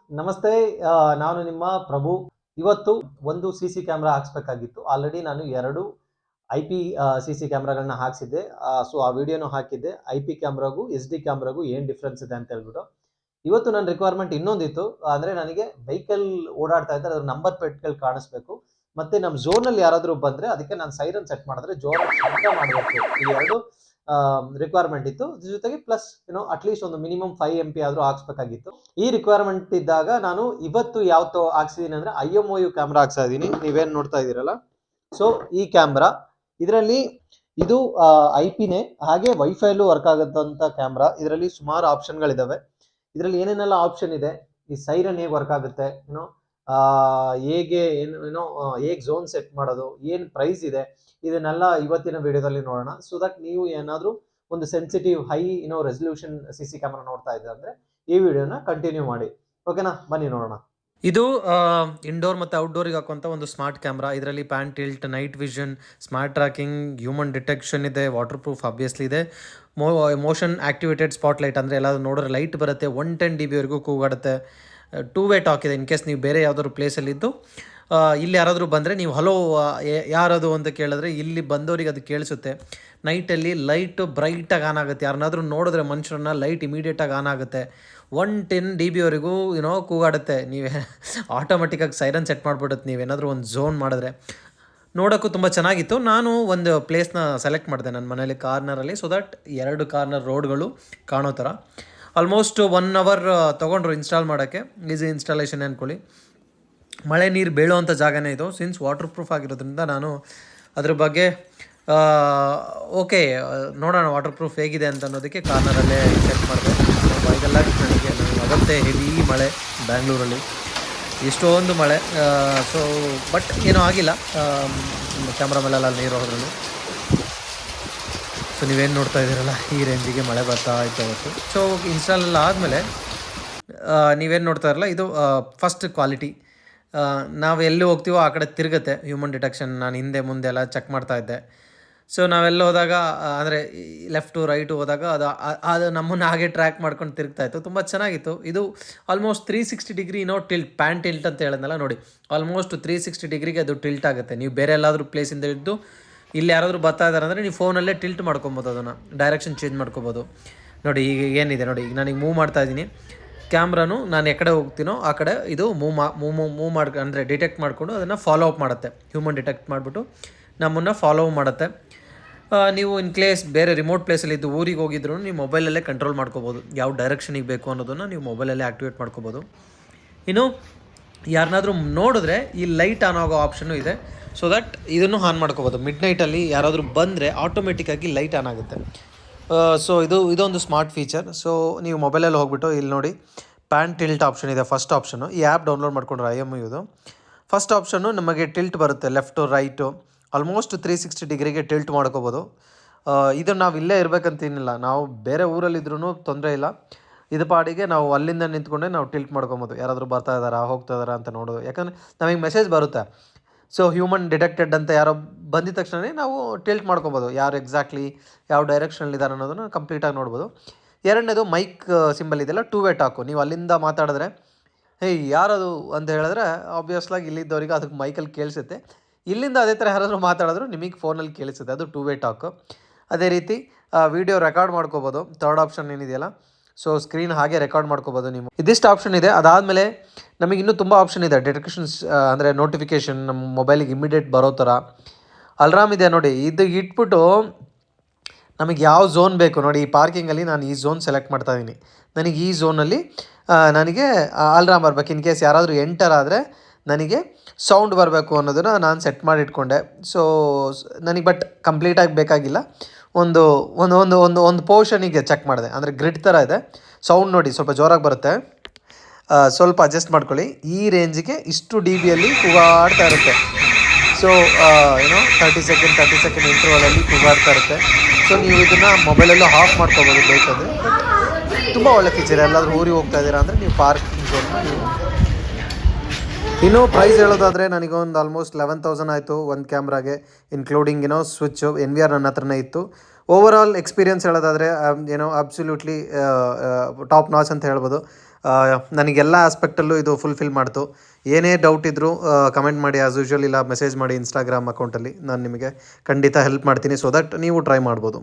ನಮಸ್ತೆ. ನಾನು ನಿಮ್ಮ ಪ್ರಭು. ಇವತ್ತು ಒಂದು ಸಿ ಕ್ಯಾಮೆರಾ ಹಾಕ್ಸ್ಬೇಕಾಗಿತ್ತು. ಆಲ್ರೆಡಿ ನಾನು 2 IP ಸಿ ಕ್ಯಾಮೆರಾಗಳನ್ನ ಹಾಕ್ಸಿದ್ದೆ. ಸೊ ಆ ವಿಡಿಯೋನು ಹಾಕಿದ್ದೆ. IP ಕ್ಯಾಮೆರಾಗೂ SD ಕ್ಯಾಮೆರಾಗೂ ಏನ್ ಡಿಫರೆನ್ಸ್ ಇದೆ ಅಂತ ಹೇಳ್ಬಿಟ್ಟು. ಇವತ್ತು ನನ್ನ ರಿಕ್ವೈರ್ಮೆಂಟ್ ಇನ್ನೊಂದಿತ್ತು. ಅಂದ್ರೆ ನನಗೆ ವೆಹಿಕಲ್ ಓಡಾಡ್ತಾ ಇದ್ರೆ ಅದ್ರ ನಂಬರ್ ಪ್ಲೇಟ್‌ಗಳು ಕಾಣಿಸ್ಬೇಕು. ಮತ್ತೆ ನಮ್ಮ ಝೋನಲ್ಲಿ ಯಾರಾದ್ರೂ ಬಂದ್ರೆ ಅದಕ್ಕೆ ನಾನು ಸೈರನ್ ಸೆಟ್ ಮಾಡಿದ್ರೆ ಜೋರಾಗಿ ಶಬ್ದ ಮಾಡಬೇಕು. ಈ 2 ರಿಕ್ವೈರ್ಮೆಂಟ್ ಇತ್ತು. ಇದ್ರ ಜೊತೆಗೆ ಪ್ಲಸ್ ಅಟ್ಲೀಸ್ಟ್ ಒಂದು ಮಿನಿಮಮ್ 5 MP ಆದ್ರೂ ಹಾಕ್ಸ್ಬೇಕಾಗಿತ್ತು. ಈ ರಿಕ್ವೈರ್ಮೆಂಟ್ ಇದ್ದಾಗ ನಾನು ಇವತ್ತು ಯಾವತ್ತು ಹಾಕ್ಸಿದೀನಿ ಅಂದ್ರೆ IMOU ಕ್ಯಾಮ್ರಾ ಹಾಕ್ಸ್ತಾ ಇದೀನಿ. ನೀವೇನ್ ನೋಡ್ತಾ ಇದೀರಲ್ಲ, ಸೊ ಈ ಕ್ಯಾಮ್ರಾ ಇದರಲ್ಲಿ ಇದು IP ನೇ, ಹಾಗೆ ವೈಫೈಲು ವರ್ಕ್ ಆಗುತ್ತಂತ ಕ್ಯಾಮ್ರಾ. ಇದರಲ್ಲಿ ಸುಮಾರು ಆಪ್ಷನ್ಗಳಿದಾವೆ. ಇದರಲ್ಲಿ ಏನೇನೆಲ್ಲ ಆಪ್ಷನ್ ಇದೆ, ಈ ಸೈರನ್ ಹೇಗೆ ವರ್ಕ್ ಆಗುತ್ತೆ, ಹೇಗೆ ಹೇಗೆ ಝೋನ್ ಸೆಟ್ ಮಾಡೋದು, ಏನ್ ಪ್ರೈಸ್ ಇದೆ, ಇದನ್ನೆಲ್ಲ ಇವತ್ತಿನ ವಿಡಿಯೋದಲ್ಲಿ ನೋಡೋಣ. ಸೊ ದಟ್ ನೀವು ಏನಾದ್ರೂ ಒಂದು sensitive high resolution C camera ನೋಡ್ತಾ ಇದ್ರೆ ಅಂದ್ರೆ ಈ ವಿಡಿಯೋನ ಕಂಟಿನ್ಯೂ ಮಾಡಿ. ಓಕೆನಾ, ಬನ್ನಿ ನೋಡೋಣ. ಇದು ಇಂಡೋರ್ ಮತ್ತು ಔಟ್ಡೋರಿಗೆ ಹಾಕುವಂಥ ಒಂದು ಸ್ಮಾರ್ಟ್ ಕ್ಯಾಮ್ರಾ. ಇದರಲ್ಲಿ PAN tilt, night vision, smart tracking, human detection ಇದೆ, ವಾಟರ್ ಪ್ರೂಫ್ ಆಬ್ವಿಯಸ್ಲಿ ಇದೆ, ಮೋಷನ್ ಆಕ್ಟಿವೇಟೆಡ್ ಸ್ಪಾಟ್ ಲೈಟ್, ಅಂದರೆ ಎಲ್ಲಾದರೂ ನೋಡಿದ್ರೆ ಲೈಟ್ ಬರುತ್ತೆ, 110 dB ವರೆಗೂ ಕೂಗಾಡುತ್ತೆ, 2-ವೇ ಟಾಕ್ ಇದೆ. ಇನ್ ಕೇಸ್ ನೀವು ಬೇರೆ ಯಾವುದಾದ್ರು ಪ್ಲೇಸಲ್ಲಿದ್ದು ಇಲ್ಲಿ ಯಾರಾದರೂ ಬಂದರೆ ನೀವು ಹಲೋ ಯಾರದು ಅಂತ ಕೇಳಿದ್ರೆ ಇಲ್ಲಿ ಬಂದವರಿಗೆ ಅದು ಕೇಳಿಸುತ್ತೆ. ನೈಟಲ್ಲಿ ಲೈಟು ಬ್ರೈಟಾಗಿ ಆನ್ ಆಗುತ್ತೆ. ಯಾರನ್ನಾದರೂ ನೋಡಿದ್ರೆ ಮನುಷ್ಯರನ್ನ ಲೈಟ್ ಇಮಿಡಿಯೇಟಾಗಿ ಆನ್ ಆಗುತ್ತೆ. 110 dB ವರೆಗೂ ಕೂಗಾಡುತ್ತೆ. ನೀವೇ ಆಟೋಮೆಟಿಕ್ಕಾಗಿ ಸೈರನ್ ಸೆಟ್ ಮಾಡಿಬಿಡುತ್ತೆ ನೀವೇನಾದರೂ ಒಂದು ಝೋನ್ ಮಾಡಿದ್ರೆ. ನೋಡೋಕ್ಕೂ ತುಂಬ ಚೆನ್ನಾಗಿತ್ತು. ನಾನು ಒಂದು ಪ್ಲೇಸ್ನ ಸೆಲೆಕ್ಟ್ ಮಾಡಿದೆ ನನ್ನ ಮನೇಲಿ ಕಾರ್ನರಲ್ಲಿ, ಸೊ ದಟ್ 2 ಕಾರ್ನರ್ ರೋಡ್ಗಳು ಕಾಣೋ ಥರ. ಆಲ್ಮೋಸ್ಟ್ 1 hour ತೊಗೊಂಡ್ರು ಇನ್ಸ್ಟಾಲ್ ಮಾಡೋಕ್ಕೆ. ಈಸಿ ಇನ್ಸ್ಟಾಲೇಷನ್ ಅಂದ್ಕೊಳ್ಳಿ. ಮಳೆ ನೀರು ಬೀಳುವಂಥ ಜಾಗನೇ ಇದು. ಸಿನ್ಸ್ ವಾಟರ್ ಪ್ರೂಫ್ ಆಗಿರೋದ್ರಿಂದ ನಾನು ಅದ್ರ ಬಗ್ಗೆ ಓಕೆ ನೋಡೋಣ ವಾಟರ್ ಪ್ರೂಫ್ ಹೇಗಿದೆ ಅಂತ ಅನ್ನೋದಕ್ಕೆ ಕಾರ್ನರಲ್ಲೇ ಚೆಕ್ ಮಾಡಿದೆ. ಇದೆಲ್ಲ ನನಗೆ ಅವತ್ತೇ ಹೆವಿ ಮಳೆ ಬ್ಯಾಂಗ್ಳೂರಲ್ಲಿ, ಎಷ್ಟೊಂದು ಮಳೆ. ಸೊ ಬಟ್ ಏನೂ ಆಗಿಲ್ಲ, ಕ್ಯಾಮ್ರಾ ಮೇಲೆಲ್ಲ ನೀರು ಹೋದ್ರೂ. ಸೊ ನೀವೇನು ನೋಡ್ತಾ ಇದ್ದೀರಲ್ಲ, ಈ ರೇಂಜಿಗೆ ಮಳೆ ಬರ್ತಾ ಇತ್ತು ಅವತ್ತು. ಸೊ ಇನ್ಸ್ಟಾಲೆಲ್ಲ ಆದಮೇಲೆ ನೀವೇನು ನೋಡ್ತಾ ಇರಲ್ಲ, ಇದು ಫಸ್ಟ್ ಕ್ವಾಲಿಟಿ. ನಾವು ಎಲ್ಲಿ ಹೋಗ್ತೀವೋ ಆ ಕಡೆ ತಿರುಗುತ್ತೆ ಹ್ಯೂಮನ್ ಡಿಟೆಕ್ಷನ್. ನಾನು ಹಿಂದೆ ಮುಂದೆ ಎಲ್ಲ ಚೆಕ್ ಮಾಡ್ತಾ ಇದ್ದೆ. ಸೊ ನಾವೆಲ್ಲ ಹೋದಾಗ ಅಂದರೆ ಲೆಫ್ಟು ರೈಟು ಹೋದಾಗ ಅದು ನಮ್ಮನ್ನು ಹಾಗೆ ಟ್ರ್ಯಾಕ್ ಮಾಡ್ಕೊಂಡು ತಿರುಗ್ತಾಯಿತ್ತು. ತುಂಬ ಚೆನ್ನಾಗಿತ್ತು. ಇದು almost 360 degree tilt, PAN tilt ಅಂತ ಹೇಳಿದ್ನಲ್ಲ ನೋಡಿ, ಆಲ್ಮೋಸ್ಟ್ 360 ಡಿಗ್ರಿಗೆ ಅದು ಟಿಲ್ಟ್ ಆಗುತ್ತೆ. ನೀವು ಬೇರೆ ಎಲ್ಲಾದರೂ ಪ್ಲೇಸಿಂದ ಇದ್ದು ಇಲ್ಲಿ ಯಾರಾದರೂ ಬರ್ತಾ ಇದ್ದಾರೆ ಅಂದರೆ ನೀವು ಫೋನಲ್ಲೇ ಟಿಲ್ಟ್ ಮಾಡ್ಕೊಬೋದು, ಅದನ್ನು ಡೈರೆಕ್ಷನ್ ಚೇಂಜ್ ಮಾಡ್ಕೊಬೋದು. ನೋಡಿ ಈಗ ಏನಿದೆ ನೋಡಿ, ಈಗ ನಾನೀಗ ಮೂವ್ ಮಾಡ್ತಾಯಿದ್ದೀನಿ ಕ್ಯಾಮ್ರಾನು. ನಾನು ಎಕಡೆ ಹೋಗ್ತೀನೋ ಆ ಕಡೆ ಇದು ಮೂವ್ ಮಾಡಿ ಅಂದರೆ ಡಿಟೆಕ್ಟ್ ಮಾಡಿಕೊಂಡು ಅದನ್ನು ಫಾಲೋ ಅಪ್ ಮಾಡುತ್ತೆ. ಹ್ಯೂಮನ್ ಡಿಟೆಕ್ಟ್ ಮಾಡಿಬಿಟ್ಟು ನಮ್ಮನ್ನು ಫಾಲೋ ಮಾಡುತ್ತೆ. ನೀವು ಇನ್ ಕೇಸ್ ಬೇರೆ ರಿಮೋಟ್ ಪ್ಲೇಸಲ್ಲಿ ಇದ್ದು ಊರಿಗೆ ಹೋಗಿದ್ರು ನೀವು ಮೊಬೈಲಲ್ಲೇ ಕಂಟ್ರೋಲ್ ಮಾಡ್ಕೋಬೋದು. ಯಾವ ಡೈರೆಕ್ಷನಿಗೆ ಬೇಕು ಅನ್ನೋದನ್ನು ನೀವು ಮೊಬೈಲಲ್ಲೇ ಆ್ಯಕ್ಟಿವೇಟ್ ಮಾಡ್ಕೋಬೋದು. ಇನ್ನು ಯಾರನ್ನಾದರೂ ನೋಡಿದ್ರೆ ಈ ಲೈಟ್ ಆನ್ ಆಗೋ ಆಪ್ಷನ್ನು ಇದೆ. ಸೊ ದಟ್ ಇದನ್ನು ಆನ್ ಮಾಡ್ಕೋಬೋದು. ಮಿಡ್ ನೈಟಲ್ಲಿ ಯಾರಾದರೂ ಬಂದರೆ ಆಟೋಮೆಟಿಕ್ಕಾಗಿ ಲೈಟ್ ಆನ್ ಆಗುತ್ತೆ. ಸೊ ಇದೊಂದು ಸ್ಮಾರ್ಟ್ ಫೀಚರ್. ಸೊ ನೀವು ಮೊಬೈಲಲ್ಲಿ ಹೋಗ್ಬಿಟ್ಟು ಇಲ್ಲಿ ನೋಡಿ, ಪ್ಯಾನ್ ಟಿಲ್ಟ್ ಆಪ್ಷನ್ ಇದೆ. ಫಸ್ಟ್ ಆಪ್ಷನು, ಈ ಆ್ಯಪ್ ಡೌನ್ಲೋಡ್ ಮಾಡ್ಕೊಂಡ್ರೆ IMOUದು ಫಸ್ಟ್ ಆಪ್ಷನ್ನು ನಮಗೆ ಟಿಲ್ಟ್ ಬರುತ್ತೆ, ಲೆಫ್ಟು ರೈಟು ಆಲ್ಮೋಸ್ಟ್ 360 ಡಿಗ್ರಿಗೆ ಟಿಲ್ಟ್ ಮಾಡ್ಕೋಬೋದು. ಇದು ನಾವು ಇಲ್ಲೇ ಇರಬೇಕಂತೇನಿಲ್ಲ, ನಾವು ಬೇರೆ ಊರಲ್ಲಿದ್ರೂ ತೊಂದರೆ ಇಲ್ಲ. ಇದು ಪಾಡಿಗೆ ನಾವು ಅಲ್ಲಿಂದ ನಿಂತ್ಕೊಂಡೆ ನಾವು ಟಿಲ್ಟ್ ಮಾಡ್ಕೊಬೋದು. ಯಾರಾದರೂ ಬರ್ತಾ ಇದ್ದಾರಾ ಹೋಗ್ತಾ ಇದ್ದಾರಾ ಅಂತ ನೋಡೋದು. ಯಾಕಂದರೆ ನಮಗೆ ಮೆಸೇಜ್ ಬರುತ್ತೆ. ಸೊ ಹ್ಯೂಮನ್ ಡಿಟೆಕ್ಟೆಡ್ ಅಂತ ಯಾರೋ ಬಂದಿದ ತಕ್ಷಣ ನಾವು ಟಿಲ್ಟ್ ಮಾಡ್ಕೊಬೋದು, ಯಾರು ಎಕ್ಸಾಕ್ಟ್ಲಿ ಯಾವ ಡೈರೆಕ್ಷನಲ್ಲಿದ್ದಾರೆ ಅನ್ನೋದನ್ನು ಕಂಪ್ಲೀಟಾಗಿ ನೋಡ್ಬೋದು. ಎರಡನೇದು ಮೈಕ್ ಸಿಂಬಲ್ ಇದೆಯಲ್ಲ, 2-ವೇ ಟಾಕು. ನೀವು ಅಲ್ಲಿಂದ ಮಾತಾಡಿದ್ರೆ ಹೇಯ್ ಯಾರದು ಅಂತ ಹೇಳಿದ್ರೆ ಆಬ್ವಿಯಸ್ಲಾಗಿ ಇಲ್ಲಿದ್ದವರಿಗೆ ಅದಕ್ಕೆ ಮೈಕಲ್ಲಿ ಕೇಳಿಸುತ್ತೆ. ಇಲ್ಲಿಂದ ಅದೇ ಥರ ಯಾರಾದರೂ ಮಾತಾಡಿದ್ರು ನಿಮಗೆ ಫೋನಲ್ಲಿ ಕೇಳಿಸುತ್ತೆ. ಅದು 2-ವೇ ಟಾಕು. ಅದೇ ರೀತಿ ವಿಡಿಯೋ ರೆಕಾರ್ಡ್ ಮಾಡ್ಕೋಬೋದು. ಥರ್ಡ್ ಆಪ್ಷನ್ ಏನಿದೆಯಲ್ಲ, ಸೊ ಸ್ಕ್ರೀನ್ ಹಾಗೆ ರೆಕಾರ್ಡ್ ಮಾಡ್ಕೋಬೋದು ನೀವು. ಇದಿಷ್ಟು ಆಪ್ಷನ್ ಇದೆ. ಅದಾದಮೇಲೆ ನಮಗೆ ಇನ್ನೂ ತುಂಬ ಆಪ್ಷನ್ ಇದೆ. ಡಿಟೆಕ್ಷನ್ಸ್ ಅಂದರೆ ನೋಟಿಫಿಕೇಷನ್ ನಮ್ಮ ಮೊಬೈಲಿಗೆ ಇಮಿಡಿಯೇಟ್ ಬರೋ ಥರ. ಅಲ್ರಾಮ್ ಇದೆ ನೋಡಿ, ಇದು ಇಟ್ಬಿಟ್ಟು ನಮಗೆ ಯಾವ ಝೋನ್ ಬೇಕು ನೋಡಿ, ಈ ಪಾರ್ಕಿಂಗಲ್ಲಿ ನಾನು ಈ ಝೋನ್ ಸೆಲೆಕ್ಟ್ ಮಾಡ್ತಾಯಿದ್ದೀನಿ. ನನಗೆ ಈ ಝೋನಲ್ಲಿ ನನಗೆ ಅಲ್ರಾಮ್ ಬರಬೇಕು. ಇನ್ ಕೇಸ್ ಯಾರಾದರೂ ಎಂಟರ್ ಆದರೆ ನನಗೆ ಸೌಂಡ್ ಬರಬೇಕು ಅನ್ನೋದನ್ನು ನಾನು ಸೆಟ್ ಮಾಡಿ ಇಟ್ಕೊಂಡೆ. ಸೊ ನನಗೆ ಬಟ್ ಕಂಪ್ಲೀಟಾಗಿ ಬೇಕಾಗಿಲ್ಲ. ಒಂದು ಒಂದು ಒಂದು ಒಂದು ಒಂದು ಪೋರ್ಷನಿಗೆ ಚೆಕ್ ಮಾಡಿದೆ, ಅಂದರೆ ಗ್ರಿಡ್ ಥರ ಇದೆ. ಸೌಂಡ್ ನೋಡಿ ಸ್ವಲ್ಪ ಜೋರಾಗಿ ಬರುತ್ತೆ, ಸ್ವಲ್ಪ ಅಡ್ಜಸ್ಟ್ ಮಾಡ್ಕೊಳ್ಳಿ. ಈ ರೇಂಜಿಗೆ ಇಷ್ಟು DBಯಲ್ಲಿ ಕೂಗಾಡ್ತಾ ಇರುತ್ತೆ. ಸೊ 30 ಸೆಕೆಂಡ್ ಇಂಟರ್ವಲಲ್ಲಿ ಕೂಗಾಡ್ತಾ ಇರುತ್ತೆ. ಸೊ ನೀವು ಇದನ್ನು ಮೊಬೈಲಲ್ಲೂ ಆಫ್ ಮಾಡ್ಕೋಬೋದು ಬೇಕಾದರೆ. ತುಂಬ ಒಳ್ಳೆ ಫೀಚರ್. ಎಲ್ಲಾದರೂ ಊರಿಗೆ ಹೋಗ್ತಾ ಇದ್ದೀರಾ ಅಂದರೆ ನೀವು ಪಾರ್ಕಿಂಗ್ ಝೋನ್ನ ನೀವು. ಇನ್ನೂ ಪ್ರೈಸ್ ಹೇಳೋದಾದರೆ ನನಗೊಂದು ಆಲ್ಮೋಸ್ಟ್ 11,000 ಆಯಿತು ಒಂದು ಕ್ಯಾಮ್ರಾಗೆ, ಇನ್ಕ್ಲೂಡಿಂಗ್ ಸ್ವಿಚ್ಚು. NVR ನನ್ನ ಹತ್ರನೇ ಇತ್ತು. ಓವರ್ ಆಲ್ ಎಕ್ಸ್ಪೀರಿಯನ್ಸ್ ಹೇಳೋದಾದರೆ ಅಬ್ಸಲ್ಯೂಟ್ಲಿ ಟಾಪ್ ನಾಚ್ ಅಂತ ಹೇಳ್ಬೋದು. ನನಗೆಲ್ಲ ಆಸ್ಪೆಕ್ಟಲ್ಲೂ ಇದು ಫುಲ್ಫಿಲ್ ಮಾಡ್ತು. ಏನೇ ಡೌಟ್ ಇದ್ದರೂ ಕಮೆಂಟ್ ಮಾಡಿ ಆ್ಯಸ್ ಯೂಶ್ವಲ್, ಇಲ್ಲ ಮೆಸೇಜ್ ಮಾಡಿ ಇನ್ಸ್ಟಾಗ್ರಾಮ್ ಅಕೌಂಟಲ್ಲಿ. ನಾನು ನಿಮಗೆ ಖಂಡಿತ ಹೆಲ್ಪ್ ಮಾಡ್ತೀನಿ, ಸೊ ದಟ್ ನೀವು ಟ್ರೈ ಮಾಡ್ಬೋದು.